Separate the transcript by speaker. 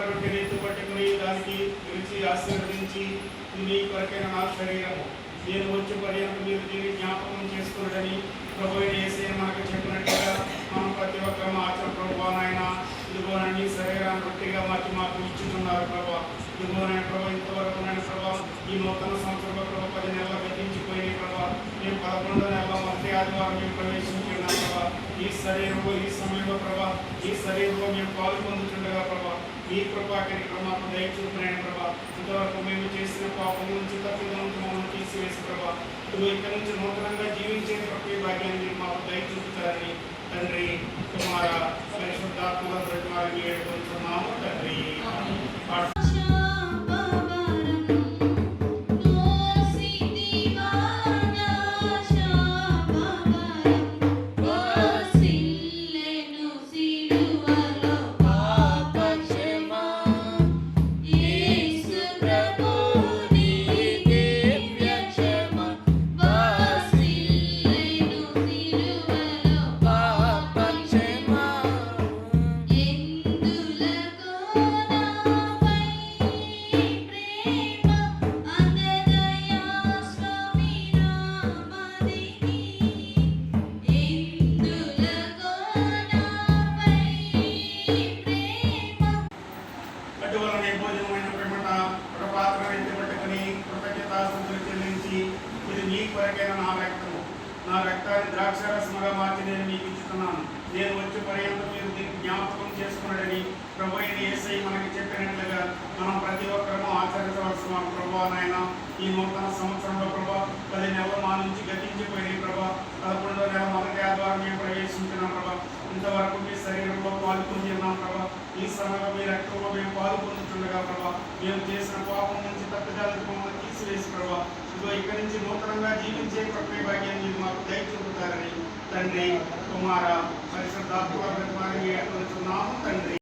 Speaker 1: రొట్టెని ఎత్తుపట్టుకుని దానికి పిలిచి ఆశీర్వదించి ఇది మీ కొరకైన నా శరీరము, నేను వచ్చే పర్యంతం మీరు దీన్ని జ్ఞాపకం చేసుకున్నాడని ప్రభు యేసయ్య మనకు చెప్పినట్టుగా మనం ప్రతి ఒక్కరూ ప్రభువానైనా ఇదిగోనని శరీరాన్ని రొట్టెగా మార్చి మాకు ఇచ్చుతున్నారు ప్రభా. ఇదిగోనైనా ప్రభా, ఇంతవరకు నన్ను ప్రభా ఈ నూతన సంవత్సరంలో ప్రభా 10 నెలలు గతించిపోయినాయి ప్రభా. మేము 11వ నెలలో మొదటి ఆదివారం మేము ప్రవేశించున్నాం ప్రభా. ఈ శరీరంలో ఈ సమయంలో ప్రభా, ఈ శరీరంలో మేము పాలు పొందుతుండగా ప్రభా, ఈ కృపాకరి మాకు దయ చూపినాయని ప్రభా. ఇంతవరకు మేము చేసిన పాపం నుంచి తప్పిద నుంచి మమ్మల్ని తీసివేసి ప్రభా, ఇదిగో ఇక్కడ నుంచి నూతనంగా జీవించే ప్రతి భాగ్యాన్ని మాకు దయ చూపుతారని తండ్రి, కుమార, పరిశుద్ధాత్మల ప్రతిమాన్ని వేడుకుంటున్నాము తండ్రి. ఇది మీ కొరకైన నా రక్తాన్ని ద్రాక్షారసముగా మార్చి నేను మీకు ఇచ్చుతున్నాను. నేను వచ్చే పర్యంతం మీరు దీన్ని జ్ఞాపకం చేసుకున్నాడని ప్రభు అయిన యేసయ్య మనకి చెప్పినట్లుగా మనం ప్రతి ఒక్కరూ ఆచరించవలసిన ప్రభువానైనా ఈ నూతన సంవత్సరంలో ప్రభా 10 నెలలు మా నుంచి గతించిపోయినాయి ప్రభా. 11వ నెల మొదటి ఆదివారం మేము ప్రవేశించినాం ప్రభా. ఇంతవరకు మీ శరీరంలో పాలు పొంది ఉన్నాం ప్రభా. ఈ సమయంలో మీ రక్తంలో మేము పాలు పొందుతుండగా ప్రభా, మేము చేసిన పాపం నుంచి తప్పిదాలకు మమ్మల్ని తీసివేసి ప్రభా, ఇదిగో ఇక్కడి నుంచి నూతనంగా జీవించే ప్రతి భాగ్యాన్ని మాకు దయ చూపుతారని తండ్రి, కుమార, పరిశుద్ధాత్మ తండ్రి.